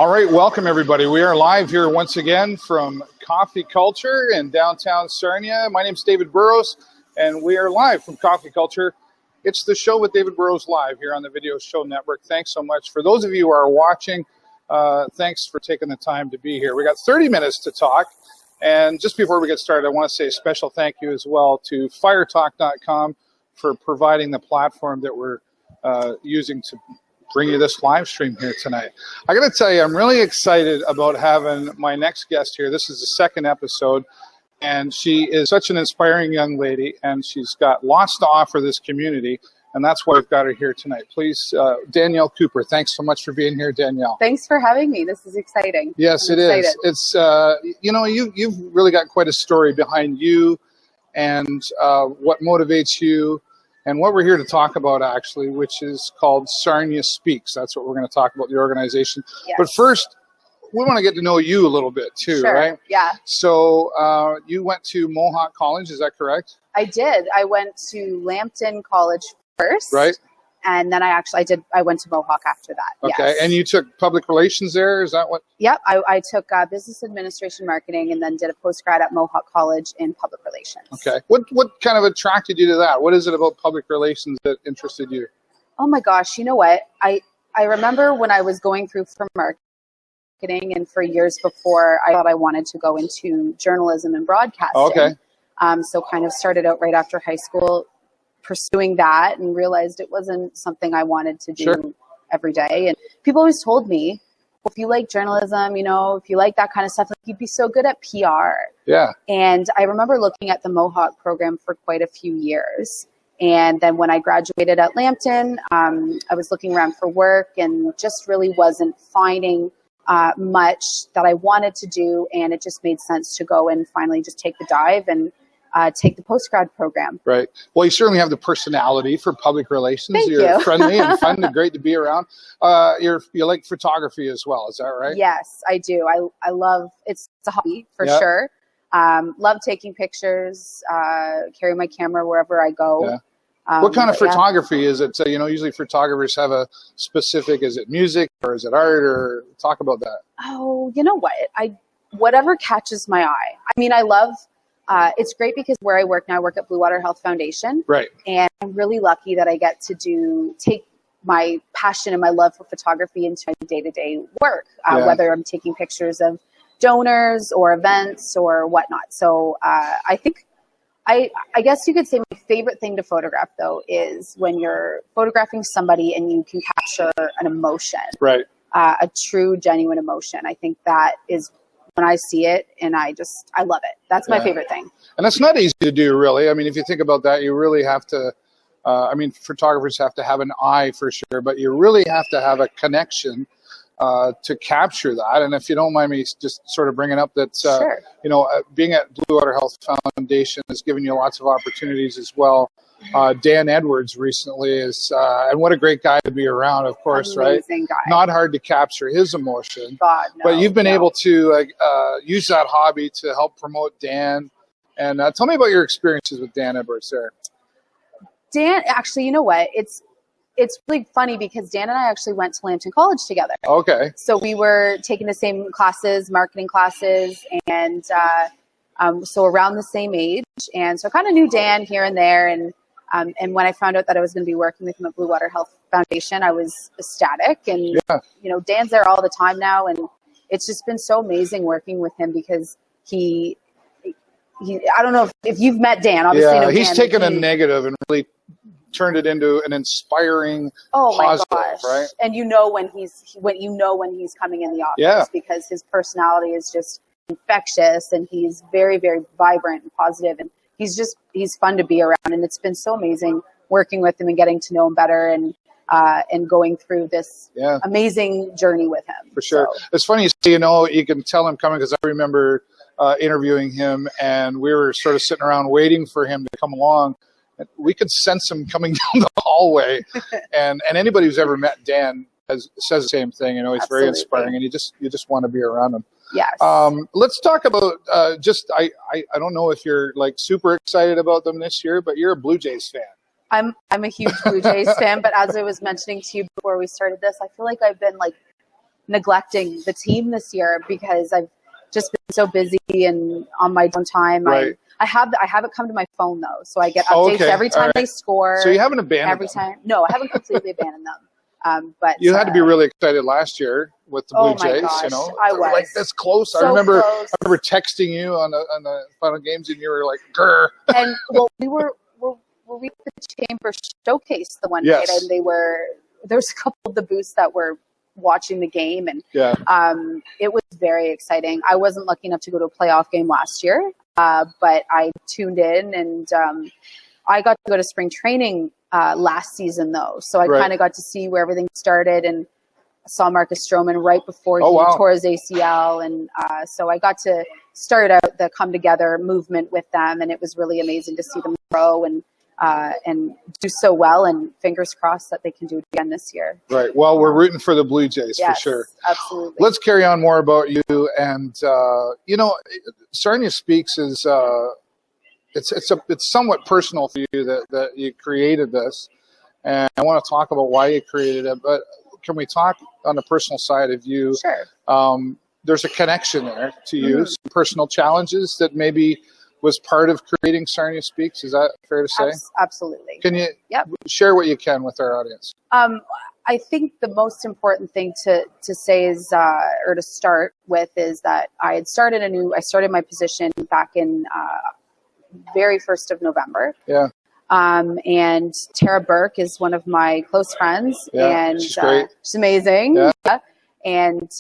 All right, welcome everybody. We are live here once again from Coffee Culture in downtown Sarnia. My name is David Burrows, and we are live from Coffee Culture. It's the show with David Burrows live here on the Video Show Network. Thanks so much. For those of you who are watching, thanks for taking the time to be here. We got 30 minutes to talk, and just before we get started, I want to say a special thank you as well to firetalk.com for providing the platform that we're using to bring you this live stream here tonight. I got to tell you, I'm really excited about having my next guest here. This is the second episode, and she is such an inspiring young lady, and she's got lots to offer this community, and that's why I've got her here tonight. Please, Danielle Cooper, thanks so much for being here, Danielle. Thanks for having me. This is exciting. Yes, it is. It's, you know, you've really got quite a story behind you and what motivates you. And what we're here to talk about, actually, which is called Sarnia Speaks. That's what we're going to talk about, the organization. Yes. But first, we want to get to know you a little bit, too, sure. Right? Yeah. So you went to Mohawk College, is that correct? I did. I went to Lambton College first. Right. And then I went to Mohawk after that. Okay. Yes. And you took public relations there? Is that what? Yep. I took business administration marketing and then did a postgrad at Mohawk College in public relations. Okay. What kind of attracted you to that? What is it about public relations that interested you? Oh my gosh. You know what? I remember when I was going through for marketing, and for years before, I thought I wanted to go into journalism and broadcasting. Okay. So kind of started out right after high school pursuing that, and realized it wasn't something I wanted to do Sure. every day. And people always told me, well, if you like journalism, you know, if you like that kind of stuff, like, you'd be so good at PR. Yeah. And I remember looking at the Mohawk program for quite a few years. And then when I graduated at Lambton, I was looking around for work and just really wasn't finding much that I wanted to do. And it just made sense to go and finally just take the dive and take the postgrad program. Right. Well, you certainly have the personality for public relations. Thank You're you. friendly and fun and great to be around. You like photography as well. Is that right? Yes, I do. I love, it's a hobby for sure. Love taking pictures, carry my camera wherever I go. Yeah. What kind of photography is it? So, you know, usually photographers have a specific, is it music or is it art, or talk about that? Oh, you know what? Whatever catches my eye. I mean, I love, it's great because where I work now, I work at Blue Water Health Foundation. Right. And I'm really lucky that I get to take my passion and my love for photography into my day-to-day work, whether I'm taking pictures of donors or events or whatnot. So I think, I guess you could say my favorite thing to photograph, though, is when you're photographing somebody and you can capture an emotion. Right. A true, genuine emotion. I think that is when I see it, and I love it. That's my favorite thing. And that's not easy to do, really. I mean, if you think about that, you really have to, photographers have to have an eye for sure, but you really have to have a connection to capture that. And if you don't mind me just sort of bringing up that, sure. You know, being at Blue Water Health Foundation has given you lots of opportunities as well. Dan Edwards recently is, and what a great guy to be around, of course, amazing right? Guy. Not hard to capture his emotion. God, no, but you've been able to use that hobby to help promote Dan. And tell me about your experiences with Dan Edwards there. Dan, actually, you know what? It's really funny because Dan and I actually went to Lambton College together. Okay. So we were taking the same classes, marketing classes, and so around the same age. And so I kind of knew Dan here and there. And when I found out that I was going to be working with him at Blue Water Health Foundation, I was ecstatic. And, you know, Dan's there all the time now. And it's just been so amazing working with him because he I don't know if you've met Dan. Obviously, know he's Dan, taken a negative and really turned it into an inspiring positive, my gosh. Right? And you know when he's coming in the office because his personality is just infectious, and he's very, very vibrant and positive, and he's fun to be around. And it's been so amazing working with him and getting to know him better and going through this amazing journey with him. For sure. So. It's funny, you know, you can tell him coming, because I remember interviewing him, and we were sort of sitting around waiting for him to come along. We could sense him coming down the hallway, and anybody who's ever met Dan says the same thing. You know, he's Absolutely. Very inspiring, and you just want to be around him. Yes. Let's talk about I don't know if you're like super excited about them this year, but you're a Blue Jays fan. I'm a huge Blue Jays fan, but as I was mentioning to you before we started this, I feel like I've been like neglecting the team this year because I've just been so busy and on my own time. Right. I have it come to my phone though, so I get updates every time they score. So you haven't abandoned every them. time. No, I haven't completely abandoned them. But you had to be really excited last year with the Blue Jays. Gosh, you know, I was like that's close. So I remember texting you on the final games, and you were like, "Grr." And well, we were at the Chamber Showcase the one night, and there was a couple of the booths that were watching the game, and it was very exciting. I wasn't lucky enough to go to a playoff game last year, but I tuned in, and I got to go to spring training last season though, so I kind of got to see where everything started, and saw Marcus Stroman right before he tore his ACL, and so I got to start out the come together movement with them, and it was really amazing to see them grow and do so well, and fingers crossed that they can do it again this year. Right. Well, we're rooting for the Blue Jays for sure. Absolutely. Let's carry on more about you, and you know, Sarnia Speaks is it's somewhat personal for you that you created this, and I want to talk about why you created it, but can we talk on the personal side of you? Sure. There's a connection there to you, some personal challenges that maybe was part of creating Sarnia Speaks. Is that fair to say? Absolutely. Can you share what you can with our audience? I think the most important thing to say is, or to start with, is that I started my position back in very 1st of November. Yeah. And Tara Burke is one of my close friends, and she's great. She's amazing. Yeah. And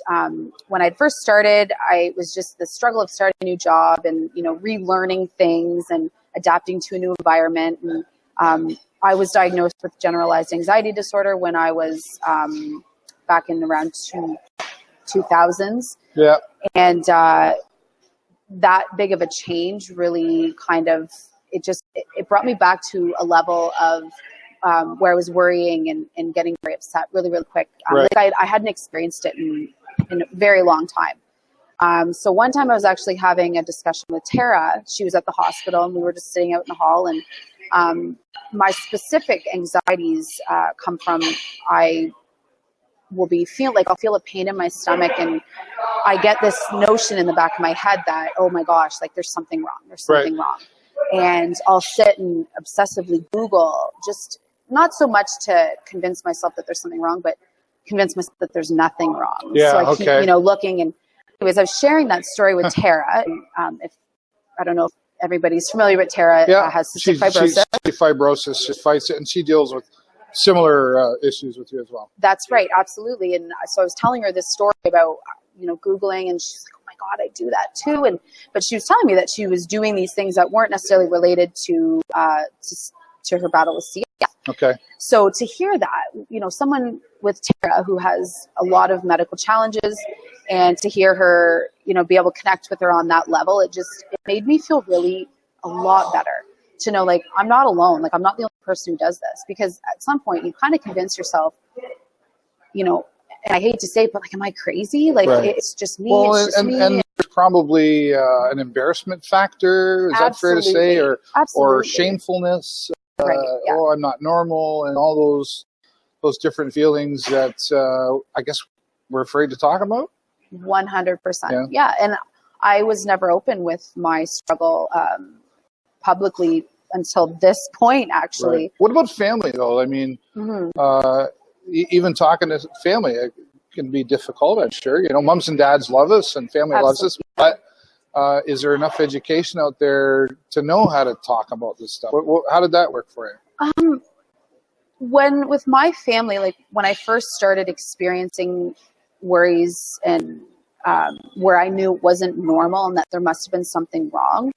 when I first started, I was just the struggle of starting a new job and, you know, relearning things and adapting to a new environment. And I was diagnosed with generalized anxiety disorder when I was back in around 2000s. Yeah. And that big of a change really kind of, it brought me back to a level of where I was worrying and getting very upset really, really quick. Like I hadn't experienced it in a very long time. So one time I was actually having a discussion with Tara. She was at the hospital, and we were just sitting out in the hall, and my specific anxieties come from I'll feel a pain in my stomach, and I get this notion in the back of my head that, oh my gosh, like there's something wrong. And I'll sit and obsessively Google, just not so much to convince myself that there's something wrong, but convince myself that there's nothing wrong. Yeah, so I keep, looking. And anyways, I was sharing that story with Tara. If I don't know if everybody's familiar with Tara, has cystic fibrosis. She's fibrosis. She fights it, and she deals with similar issues with you as well. That's right, absolutely. And so I was telling her this story about Googling, and she's like, "Oh my God, I do that too." But she was telling me that she was doing these things that weren't necessarily related to her battle with CF. Okay. So to hear that, someone with Tara who has a lot of medical challenges, and to hear her, be able to connect with her on that level, it made me feel really a lot better to know, like, I'm not alone. Like, I'm not the only person who does this, because at some point you kind of convince yourself, and I hate to say it, but like, am I crazy? Like, it's just me. Well, it's just me. And there's probably an embarrassment factor. Is that fair to say? Or shamefulness? Oh, I'm not normal, and all those different feelings that I guess we're afraid to talk about. 100%. Yeah. And I was never open with my struggle publicly until this point, actually. Right. What about family, though? I mean, even talking to family, it can be difficult, I'm sure. Moms and dads love us, and family loves us, but is there enough education out there to know how to talk about this stuff? How did that work for you? With my family, like when I first started experiencing worries and where I knew it wasn't normal and that there must have been something wrong,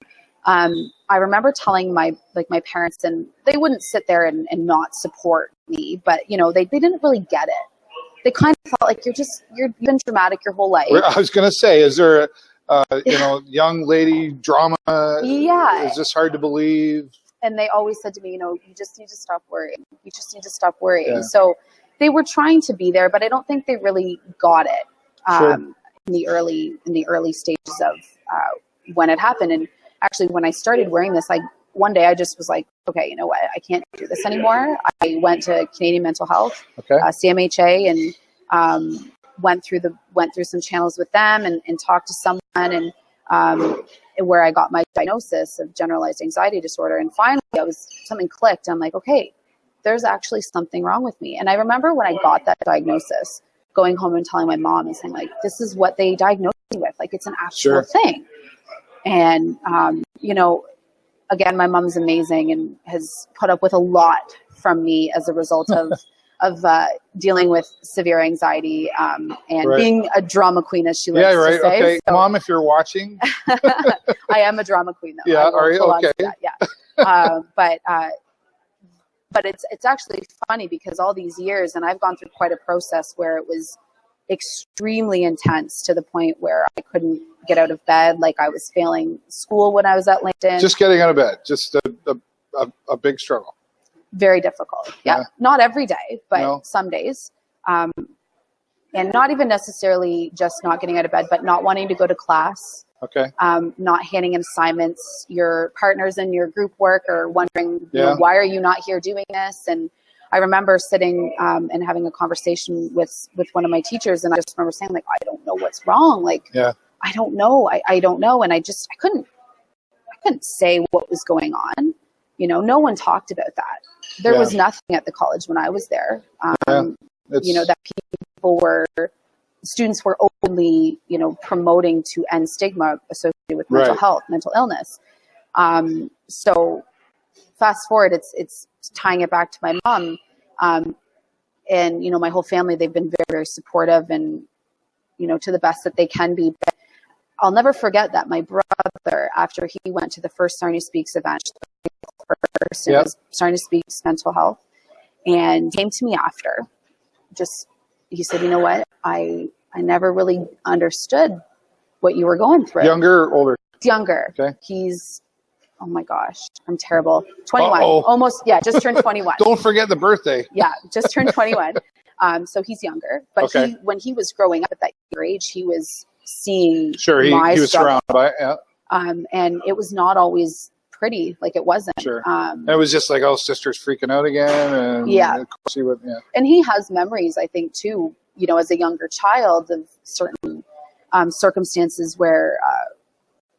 I remember telling my parents, and they wouldn't sit there and not support me, but they didn't really get it. They kind of felt like you've been dramatic your whole life. I was going to say, is there young lady drama? Yeah. Is this hard to believe? And they always said to me, you just need to stop worrying. You just need to stop worrying. Yeah. So they were trying to be there, but I don't think they really got it in the early stages of when it happened. And actually, when I started wearing this, one day I just was like, okay, you know what? I can't do this anymore. I went to Canadian Mental Health, CMHA, and went through some channels with them and talked to someone, and where I got my diagnosis of generalized anxiety disorder. And finally, something clicked. I'm like, okay, there's actually something wrong with me. And I remember when I got that diagnosis, going home and telling my mom and saying, like, this is what they diagnosed me with. Like, it's an actual thing. And, again, my mom's amazing and has put up with a lot from me as a result of dealing with severe anxiety and being a drama queen, as she likes to say. Okay. So, Mom, if you're watching. I am a drama queen, though. Yeah, are you? Okay. Yeah. But it's actually funny because all these years, and I've gone through quite a process where it was extremely intense to the point where I couldn't get out of bed. Like, I was failing school when I was at LinkedIn. Just getting out of bed, just a big struggle. Very difficult. Yeah. Not every day, but some days. And not even necessarily just not getting out of bed, but not wanting to go to class. Okay. Not handing in assignments. Your partners in your group work are wondering, why are you not here doing this? And I remember sitting and having a conversation with one of my teachers, and I just remember saying, like, I don't know what's wrong. Like, I don't know. I don't know. And I couldn't say what was going on. No one talked about that. There was nothing at the college when I was there. That students were openly, promoting to end stigma associated with mental health, mental illness. So fast forward, it's tying it back to my mom. And, my whole family, they've been very, very supportive and, to the best that they can be. But I'll never forget that my brother, after he went to the first Sarnia Speaks event, it was Sarnia Speaks mental health, and came to me after. He said, you know what? I never really understood what you were going through. Younger or older? Younger. Okay. He's, oh my gosh, I'm terrible. 21. Uh-oh. Almost, just turned 21. Don't forget the birthday. Yeah, just turned 21. So he's younger. But when he was growing up at that younger age, he was seeing he was surrounded by it, and it was not always pretty. Like, it wasn't. Sure. It was just like, sister's freaking out again. And of course he would, And he has memories, I think, too, as a younger child, of certain circumstances where,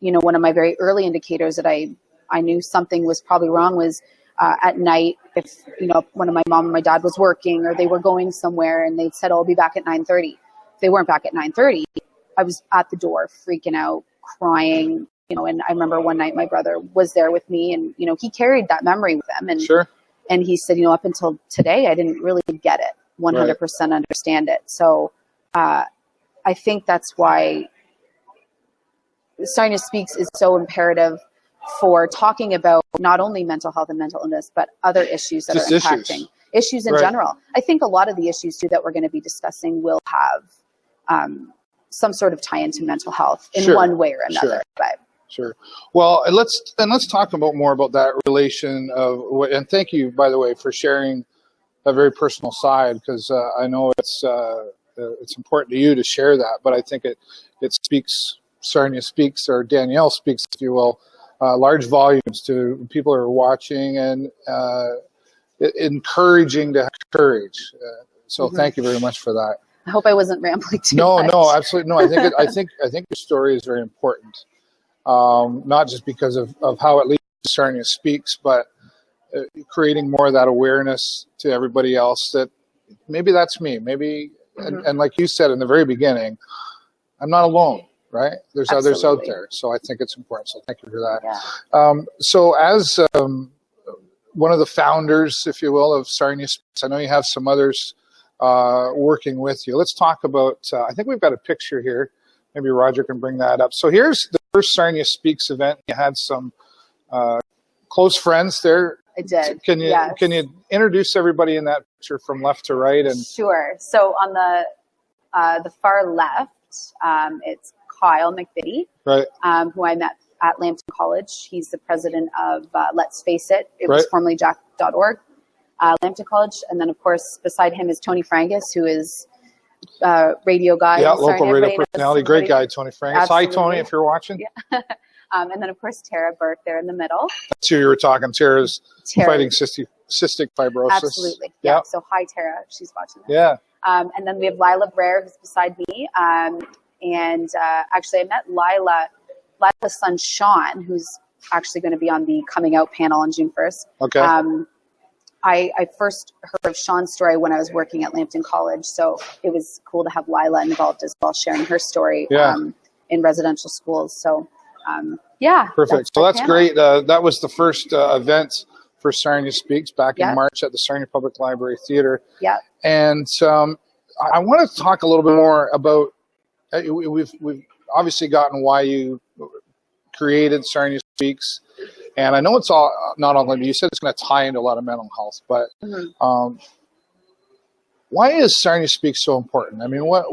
one of my very early indicators that I knew something was probably wrong was at night, if, one of my mom and my dad was working or they were going somewhere and they'd said, I'll be back at 9:30. If they weren't back at 9:30, I was at the door freaking out, crying, and I remember one night my brother was there with me, and, he carried that memory with him. And, and he said, up until today, I didn't really get it, 100% understand it. So I think that's why Sarnia Speaks is so imperative for talking about not only mental health and mental illness, but other issues that are impacting issues in general. I think a lot of the issues too that we're going to be discussing will have some sort of tie into mental health in one way or another. Sure. Well, let's talk more about that relation of what. And thank you, by the way, for sharing a very personal side, because I know it's important to you to share that. But I think it speaks, Sarnia Speaks, or Danielle Speaks, if you will, large volumes to people who are watching, and encouraging to have courage. So thank you very much for that. I hope I wasn't rambling too much. No, absolutely no. I think your story is very important. Not just because of how it leads to Sarnia Speaks, but creating more of that awareness to everybody else that maybe that's me. Maybe, and like you said in the very beginning, I'm not alone, right? There's others out there. So I think it's important. So thank you for that. Yeah. So as one of the founders, if you will, of Sarnia Speaks, I know you have some others working with you. Let's talk about, I think we've got a picture here. Maybe Roger can bring that up. So here's the first Sarnia Speaks event. You had some close friends there. I did. Can you introduce everybody in that picture from left to right? And sure. So on the far left, it's Kyle McVitie, right? Who I met at Lambton College. He's the president of Let's Face It. It was formerly Jack.org, Lambton College. And then, of course, beside him is Tony Frangus, who is radio guy. Yeah, local radio personality. Great guy, Tony Frangus. Absolutely. Hi, Tony, if you're watching. Yeah. And then, of course, Tara Burke there in the middle. That's who you were talking. Tara's fighting cystic fibrosis. Absolutely. Yeah. So hi, Tara. She's watching this. Yeah. And then we have Lila Brer, who's beside me. Actually, I met Lila's son, Sean, who's actually going to be on the coming out panel on June 1st. Okay. I first heard of Sean's story when I was working at Lambton College. So it was cool to have Lila involved as well, sharing her story in residential schools. So, Perfect. So that's great. That was the first event for Sarnia Speaks back in March at the Sarnia Public Library Theater. Yeah. And I want to talk a little bit more about, we've obviously gotten why you created Sarnia Speaks. And I know it's all not all limited. You said it's going to tie into a lot of mental health, but why is Sarnia Speaks so important? I mean, why?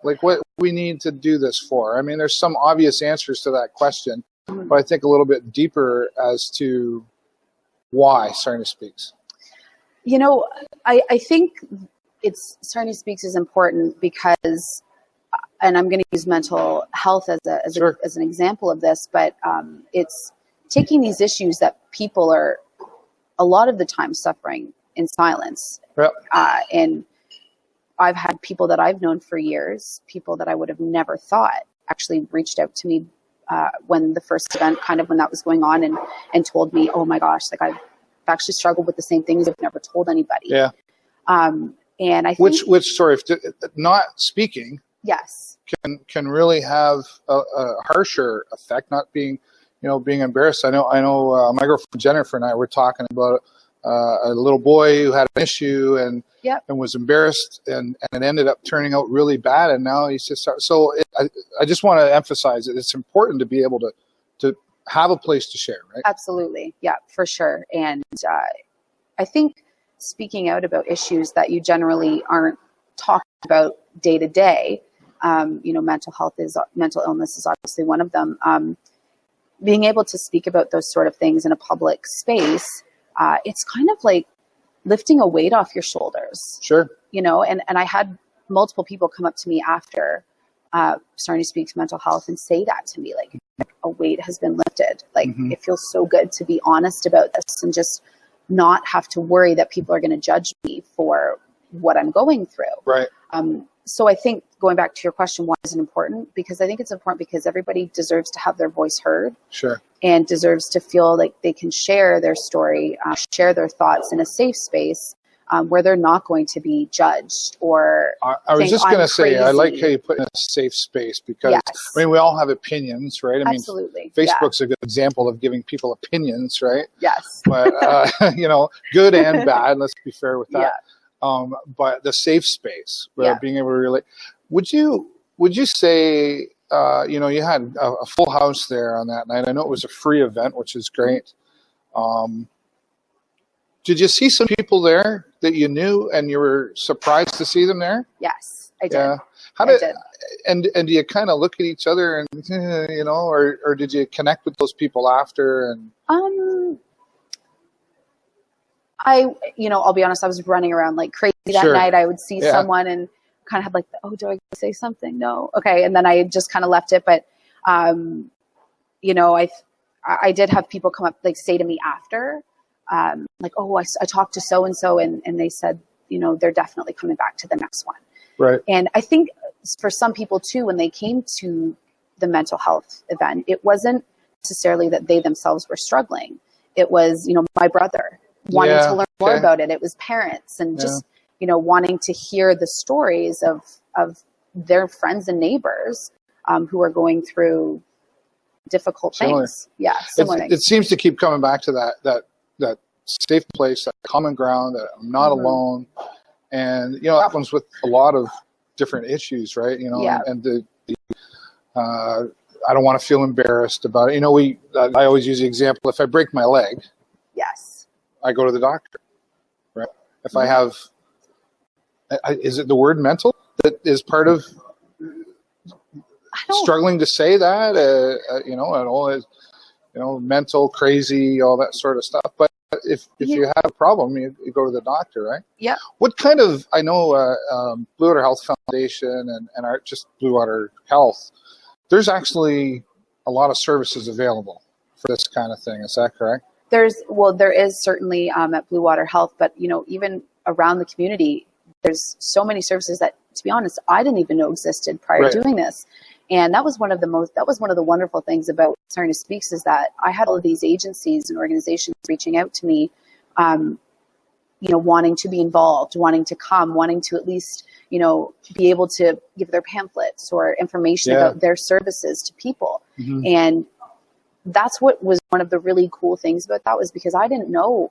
Like, what we need to do this for? I mean, there's some obvious answers to that question, but I think a little bit deeper as to why Sarnia Speaks. You know, I think Sarnia Speaks is important because, and I'm going to use mental health as an example of this, but it's taking these issues that people are a lot of the time suffering in silence. Yep. And I've had people that I've known for years, people that I would have never thought actually reached out to me when the first event, kind of when that was going on, and told me, oh my gosh, like I've actually struggled with the same things. I've never told anybody. Yeah. And I think not speaking. Yes. Can really have a harsher effect, not being embarrassed. I know my girlfriend Jennifer and I were talking about a little boy who had an issue and was embarrassed, and it ended up turning out really bad, and now he's just I just want to emphasize that it's important to be able to have a place to share, right? Absolutely. Yeah, for sure. And I think speaking out about issues that you generally aren't talking about day to day, mental illness is obviously one of them. Being able to speak about those sort of things in a public space, it's kind of like lifting a weight off your shoulders. Sure. And I had multiple people come up to me after Sarnia Speaks Mental Health and say that to me, like a weight has been lifted. Like it feels so good to be honest about this and just not have to worry that people are going to judge me for what I'm going through. Right. So I think going back to your question, why is it important? Because I think it's important because everybody deserves to have their voice heard. Sure. And deserves to feel like they can share their story, share their thoughts in a safe space where they're not going to be judged or I was just going to say, I like how you put in a safe space because, I mean, we all have opinions, right? I Absolutely. mean, Facebook's a good example of giving people opinions, right? Yes. But, good and bad, let's be fair with that. Yeah. But the safe space, being able to relate. Would you say, you had a full house there on that night. I know it was a free event, which is great. Did you see some people there that you knew and you were surprised to see them there? Yes, I did. Yeah. I did. And do you kind of look at each other and, or did you connect with those people after? And I'll be honest, I was running around like crazy that night. I would see someone and kind of had like, do I say something? No. Okay. And then I just kind of left it. But, I did have people come up, like say to me after, like, I talked to so-and-so and they said, they're definitely coming back to the next one. Right. And I think for some people too, when they came to the mental health event, it wasn't necessarily that they themselves were struggling. It was, my brother wanting to learn more about it. It was parents and just, wanting to hear the stories of their friends and neighbors who are going through difficult things. Yeah. It seems to keep coming back to that safe place, that common ground, that I'm not alone. And, that happens with a lot of different issues, right? And I don't want to feel embarrassed about it. I always use the example, if I break my leg, I go to the doctor, right? If I have, is it the word mental that is part of struggling to say that, and all is, mental, crazy, all that sort of stuff. But if you have a problem, you go to the doctor, right? Yeah. What kind of, I know Blue Water Health Foundation and our just Blue Water Health, there's actually a lot of services available for this kind of thing. Is that correct? there is certainly at Blue Water Health, but even around the community, there's so many services that, to be honest, I didn't even know existed prior to doing this. And that was one of the wonderful things about Sarnia Speaks, is that I had all of these agencies and organizations reaching out to me, wanting to be involved, wanting to come, wanting to at least, be able to give their pamphlets or information about their services to people. Mm-hmm. And that's what was one of the really cool things about that, was because I didn't know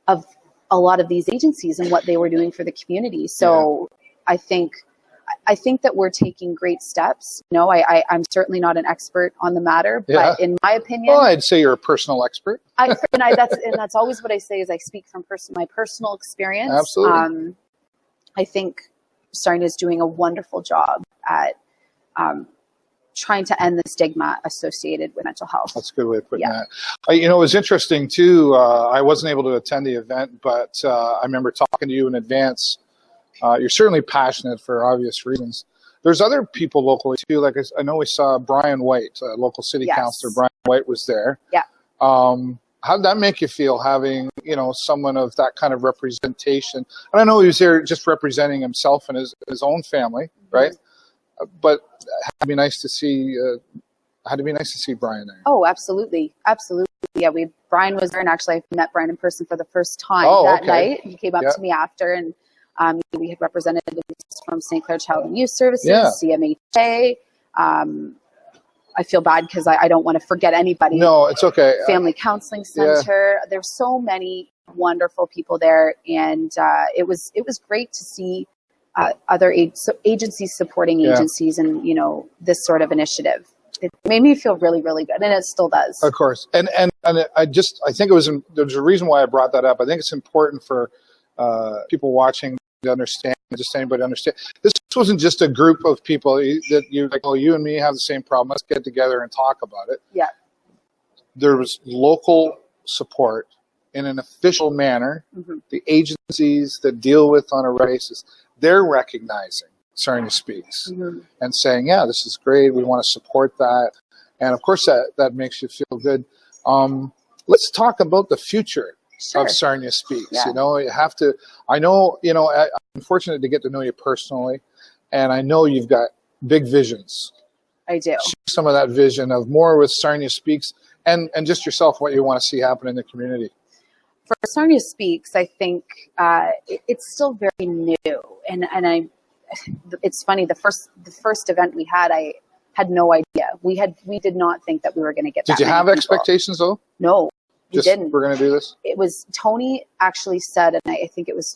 of a lot of these agencies and what they were doing for the community. So I think that we're taking great steps. I'm certainly not an expert on the matter, but in my opinion, well, I'd say you're a personal expert. That's always what I say, is I speak from my personal experience. Absolutely. I think Sarnia is doing a wonderful job at trying to end the stigma associated with mental health. That's a good way of putting that. It was interesting too. I wasn't able to attend the event, but I remember talking to you in advance. You're certainly passionate for obvious reasons. There's other people locally too. Like I know we saw Brian White, local city councillor. Brian White was there. Yeah. How did that make you feel, having someone of that kind of representation? And I know he was there just representing himself and his own family, right? But it'd be nice to see. It'd be nice to see Brian there. Oh, absolutely, absolutely. Yeah, Brian was there, and actually I met Brian in person for the first time that night. He came up to me after, and we had representatives from St. Clair Child and Youth Services, CMHA. I feel bad because I don't want to forget anybody. No, it's okay. Family Counseling Center. There's so many wonderful people there, and it was great to see other agencies supporting agencies, and this sort of initiative. It made me feel really, really good, and it still does. Of course, and I think there's a reason why I brought that up. I think it's important for people watching to understand, just anybody to understand. This wasn't just a group of people that you and me have the same problem. Let's get together and talk about it. Yeah. There was local support in an official manner. Mm-hmm. The agencies that deal with on a regular basis, they're recognizing Sarnia Speaks and saying, yeah, this is great. We want to support that. And of course that makes you feel good. Let's talk about the future of Sarnia Speaks. You have to, I'm fortunate to get to know you personally, and I know you've got big visions. I do. Share some of that vision of more with Sarnia Speaks, and just yourself, what you want to see happen in the community. For Sarnia Speaks, I think it's still very new, and it's funny. The first event we had, I had no idea. We did not think that we were going to get. Did you have expectations though? No. We didn't. We're going to do this? It was, Tony actually said, and I think it was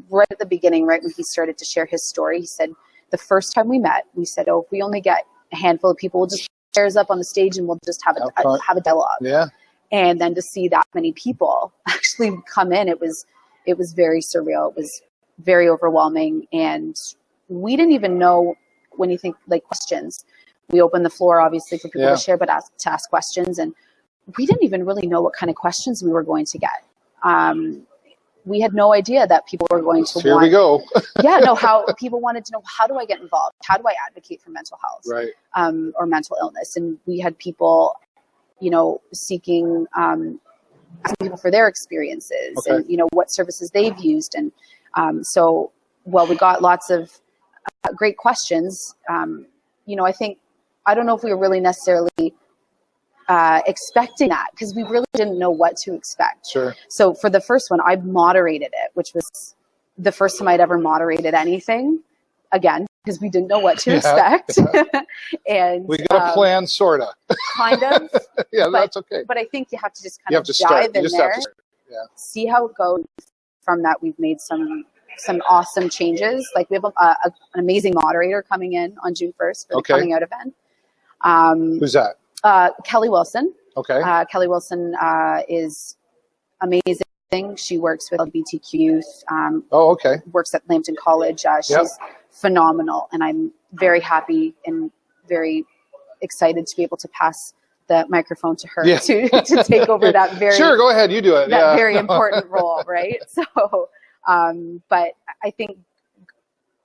right at the beginning, right when he started to share his story, he said, the first time we met, we said, if we only get a handful of people, we'll just put chairs up on the stage and we'll just have a dialogue. Yeah. And then to see that many people actually come in, it was very surreal. It was very overwhelming. And we didn't even know, when you think like questions, we opened the floor obviously for people to share, but to ask questions. And we didn't even really know what kind of questions we were going to get. We had no idea that people were going to Here we go. How people wanted to know, how do I get involved? How do I advocate for mental health? Right. Or mental illness? And we had people, seeking, asking people for their experiences and, what services they've used. And we got lots of great questions. I don't know if we were really necessarily expecting that, because we really didn't know what to expect. Sure. So for the first one, I moderated it, which was the first time I'd ever moderated anything, again, because we didn't know what to expect. And we got a plan, sort of. Kind of. That's okay. But I think you have to just kind of dive in there, see how it goes. From that, we've made some awesome changes. Like we have an amazing moderator coming in on June 1st for the coming out event. Who's that? Kelly Wilson. Okay. Kelly Wilson is amazing. She works with LGBTQ youth. Works at Lambton College. She's phenomenal, and I'm very happy and very excited to be able to pass the microphone to her to take over that very go ahead, you do it. That very important role, right? So, but I think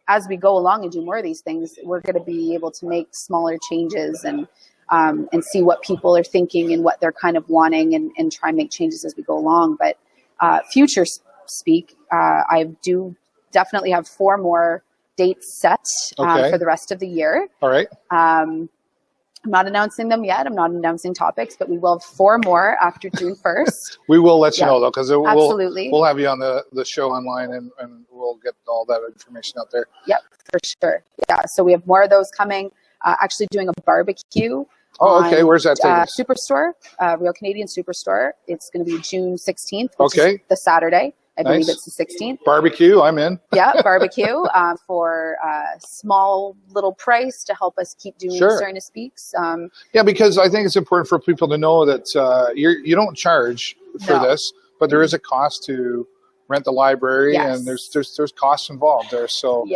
as we go along and do more of these things, we're going to be able to make smaller changes and and see what people are thinking and what they're kind of wanting, and try and make changes as we go along. But future speak, I do definitely have 4 more dates set for the rest of the year. All right. I'm not announcing them yet. I'm not announcing topics, but we will have 4 more after June 1st. We will let you know, though, because we'll have you on the show online, and we'll get all that information out there. Yep, for sure. Yeah, so we have more of those coming. Actually doing a barbecue. Oh, okay. Where's that taking us? Superstore, Real Canadian Superstore. It's going to be June 16th, which is the Saturday. I believe it's the 16th. Barbecue, I'm in. Yeah, barbecue for a small little price to help us keep doing Sarnia Speaks. Yeah, because I think it's important for people to know that you don't charge for this, but there is a cost to rent the library, and there's costs involved there. So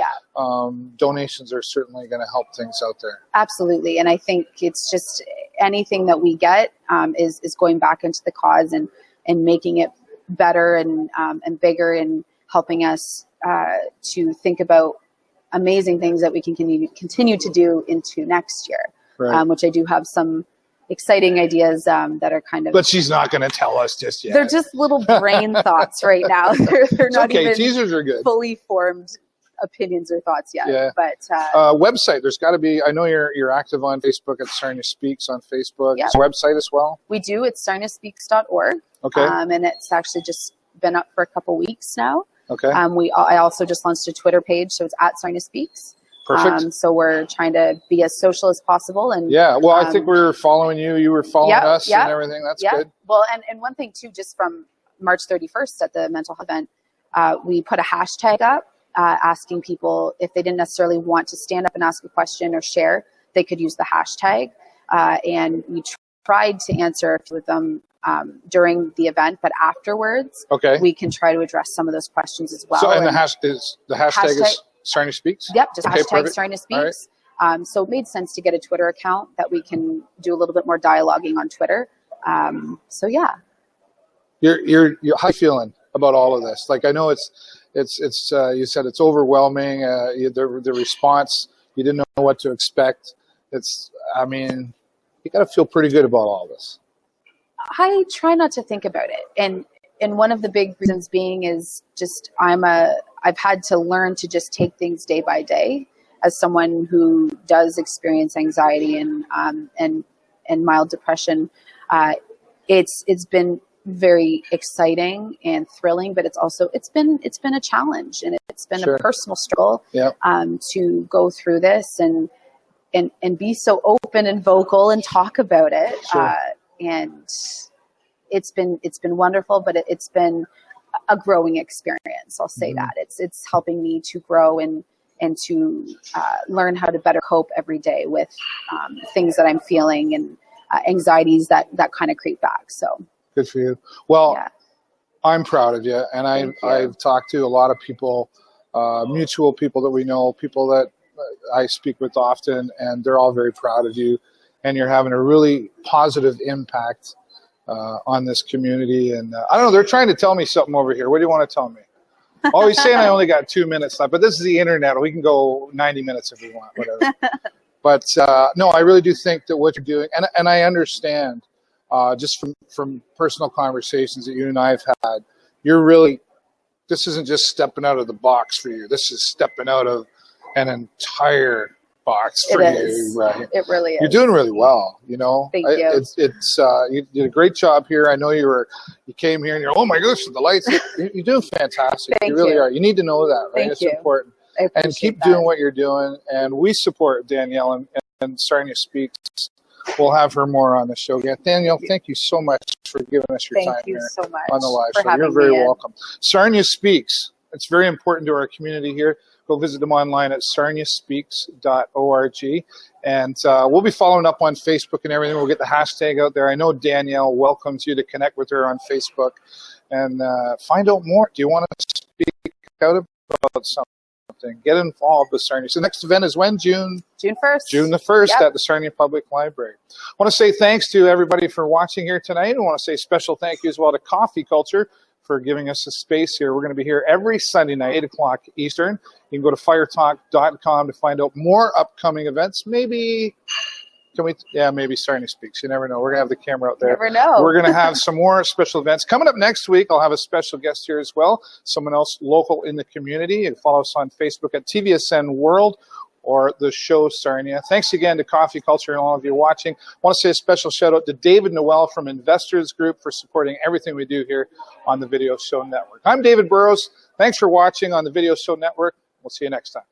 donations are certainly going to help things out there. Absolutely, and I think it's just anything that we get is going back into the cause and making it better and bigger, and helping us to think about amazing things that we can continue to do into next year, which I do have some exciting ideas that are kind of. But she's not going to tell us just yet. They're just little brain thoughts right now. They're not even teasers are good. Fully formed opinions or thoughts yet. Yeah. But website, there's got to be. I know you're active on Facebook at Sarnia Speaks on Facebook. Yeah. Website as well. We do. It's sarniaspeaks.org. Okay. And it's actually just been up for a couple weeks now. Okay. I also just launched a Twitter page, so it's at Sarnia Speaks. Perfect. So we're trying to be as social as possible. And I think we were following you. You were following us and everything. That's good. Well, and one thing too, just from March 31st at the mental health event, we put a hashtag up asking people if they didn't necessarily want to stand up and ask a question or share, they could use the hashtag. And we tried to answer a few of them during the event, but afterwards, we can try to address some of those questions as well. So, and the hashtag is Sarnia Speaks? Yep, just hashtag Sarnia Speaks. Right. So it made sense to get a Twitter account that we can do a little bit more dialoguing on Twitter. So yeah. You're how you feeling about all of this? Like, I know it's you said it's overwhelming. The response, you didn't know what to expect. You got to feel pretty good about all this. I try not to think about it. And one of the big reasons being is just I've had to learn to just take things day by day. As someone who does experience anxiety and mild depression, it's been very exciting and thrilling, but it's been a challenge, and it's been a personal struggle to go through this and be so open and vocal and talk about it. And it's been wonderful, but it's been a growing experience. I'll say that it's helping me to grow and to learn how to better cope every day with things that I'm feeling and anxieties that kind of creep back. So good for you. Well, I'm proud of you, and I've talked to a lot of people, mutual people that we know, people that I speak with often, and they're all very proud of you, and you're having a really positive impact on this community. And I don't know, they're trying to tell me something over here. What do you want to tell me? Oh, he's saying I only got 2 minutes left, but this is the internet. We can go 90 minutes if we want, whatever. But no, I really do think that what you're doing, and I understand just from personal conversations that you and I have had, this isn't just stepping out of the box for you. This is stepping out of an entire box for you, right? It really is. You're doing really well, you know. Thank you. You did a great job here. I know you came here and you're, oh my gosh, the lights. You're doing fantastic. Thank you really you. are. You need to know that, right? Thank you. Important. And keep doing what you're doing. And we support Danielle and Sarnia Speaks. We'll have her more on the show again. Danielle, thank you so much for giving us your time here so much on the live show. You're very welcome. Sarnia Speaks. It's very important to our community here. Go visit them online at sarniaspeaks.org. And we'll be following up on Facebook and everything. We'll get the hashtag out there. I know Danielle welcomes you to connect with her on Facebook and find out more. Do you want to speak out about something? Get involved with Sarnia. So the next event is when? June 1st. June the 1st at the Sarnia Public Library. I want to say thanks to everybody for watching here tonight. I want to say special thank you as well to Coffee Culture for giving us a space here. We're going to be here every Sunday night, 8 o'clock Eastern. You can go to firetalk.com to find out more upcoming events. Maybe Can we? Yeah, maybe Sarnia Speaks. You never know. We're going to have the camera out there. You never know. We're going to have some more special events. Coming up next week, I'll have a special guest here as well, someone else local in the community. And follow us on Facebook at TVSN World or the show Sarnia. Thanks again to Coffee Culture and all of you watching. I want to say a special shout out to David Noel from Investors Group for supporting everything we do here on the Video Show Network. I'm David Burrows. Thanks for watching on the Video Show Network. We'll see you next time.